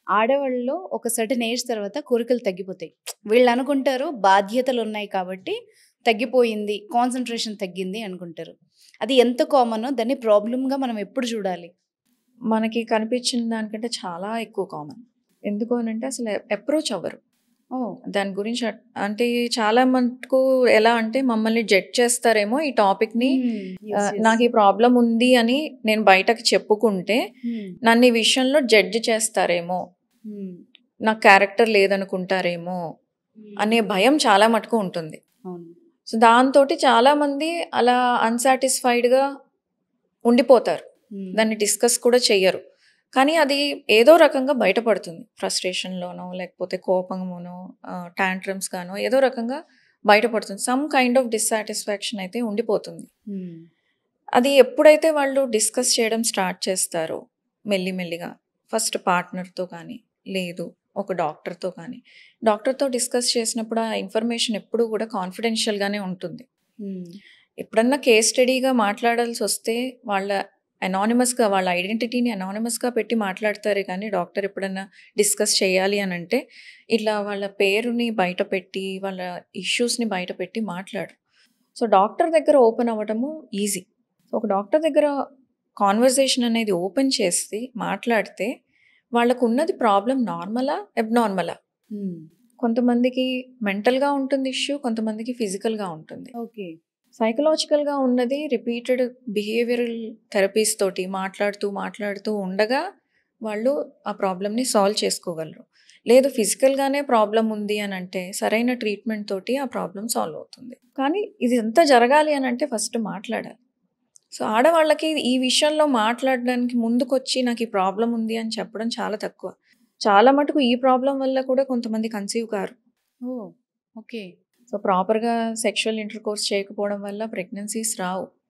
ఆడవాళ్ళలో ఒక certain age తర్వాత కోరికలు తగ్గిపోతాయి. వీళ్ళనుకుంటారు బాధ్యతలున్నాయి కాబట్టి తగ్గిపోయింది, కాన్సంట్రేషన్ తగ్గింది అనుకుంటారు. అది ఎంత కామనో దాన్ని ప్రాబ్లమ్‌గా మనం ఎప్పుడు చూడాలి? మనకి కనిపించిన దానికంటే చాలా ఎక్కువ కామన్. ఎందుకు అనంటే అసలు అప్రోచ్ అవ్వరు. ఓహ్! దాని గురించి అంటే చాలా మటుకు ఎలా అంటే మమ్మల్ని జడ్జ్ చేస్తారేమో ఈ టాపిక్‌ని యెస్. యెస్. నాకు ఈ ప్రాబ్లమ్ ఉంది అని నేను బయటకి చెప్పుకుంటే హ్మ్. నన్ను ఈ విషయంలో జడ్జ్ చేస్తారేమో, హ్మ్. నాకు క్యారెక్టర్ లేదనుకుంటారేమో అనే భయం చాలా మటుకు ఉంటుంది. అవును. సో, దాంతోటి చాలామంది అలా అన్‌సాటిస్ఫైడ్‌గా ఉండిపోతారు. హ్మ్. దాన్ని డిస్కస్ కూడా చెయ్యరు. కానీ అది ఏదో రకంగా బయటపడుతుంది. ఫ్రస్ట్రేషన్‌లోనో, లేకపోతే కోపంలోనో, టాంట్రమ్స్ గానో ఏదో రకంగా బయటపడుతుంది. సమ్ కైండ్ ఆఫ్ డిస్సాటిస్ఫాక్షన్ అయితే ఉండిపోతుంది. హ్మ్. అది ఎప్పుడైతే వాళ్ళు డిస్కస్ చేయడం స్టార్ట్ చేస్తారో మెల్లిమెల్లిగా ఫస్ట్ పార్ట్నర్‌తో కానీ, లేదు ఒక డాక్టర్‌తో కానీ, డాక్టర్‌తో డిస్కస్ చేసినప్పుడు ఆ ఇన్ఫర్మేషన్ ఎప్పుడూ కూడా కాన్ఫిడెన్షియల్‌గానే ఉంటుంది. హ్మ్. ఎప్పుడన్నా కేస్ స్టడీగా మాట్లాడాల్సొస్తే వాళ్ళ అనానిమస్‌గా వాళ్ళ ఐడెంటిటీని అనానిమస్‌గా పెట్టి మాట్లాడతారే కానీ డాక్టర్ ఎప్పుడన్నా డిస్కస్ చేయాలి అనంటే, ఇట్లా వాళ్ళ పేరుని బయటపెట్టి, వాళ్ళ ఇష్యూస్‌ని బయటపెట్టి మాట్లాడరు. సో, డాక్టర్ దగ్గర ఓపెన్ అవ్వటము ఈజీ. ఒక డాక్టర్ దగ్గర కాన్వర్జేషన్ అనేది ఓపెన్ చేసి మాట్లాడితే, వాళ్ళకున్నది ప్రాబ్లమ్ నార్మలా? అబ్‌నార్మలా? హ్మ్. కొంతమందికి మెంటల్‌గా ఉంటుంది ఇష్యూ. కొంతమందికి ఫిజికల్‌గా ఉంటుంది. ఓకే. సైకలాజికల్‌గా ఉన్నది రిపీటెడ్ బిహేవియరల్ థెరపీస్ తోటి మాట్లాడుతూ ఉండగా వాళ్ళు ఆ ప్రాబ్లమ్‌ని సాల్వ్ చేసుకోగలరు. లేదు ఫిజికల్‌గానే ప్రాబ్లమ్ ఉంది అనంటే సరైన ట్రీట్మెంట్ తోటి ఆ ప్రాబ్లమ్ సాల్వ్ అవుతుంది. కానీ ఇదంతా జరగాలి అనంటే ఫస్ట్ మాట్లాడాలి. సో, ఆడవాళ్ళకి ఈ విషయంలో మాట్లాడడానికి ముందుకొచ్చి నాకు ఈ ప్రాబ్లమ్ ఉంది అని చెప్పడం చాలా తక్కువ. చాలా మటుకు ఈ ప్రాబ్లమ్ వల్ల కూడా కొంతమంది కన్సీవ్ కారు. ఓహ్! ఓకే. సో, ప్రాపర్‌గా సెక్షువల్ ఇంటర్‌కోర్స్ చేయకపోవడం వల్ల ప్రెగ్నెన్సీస్ రావు.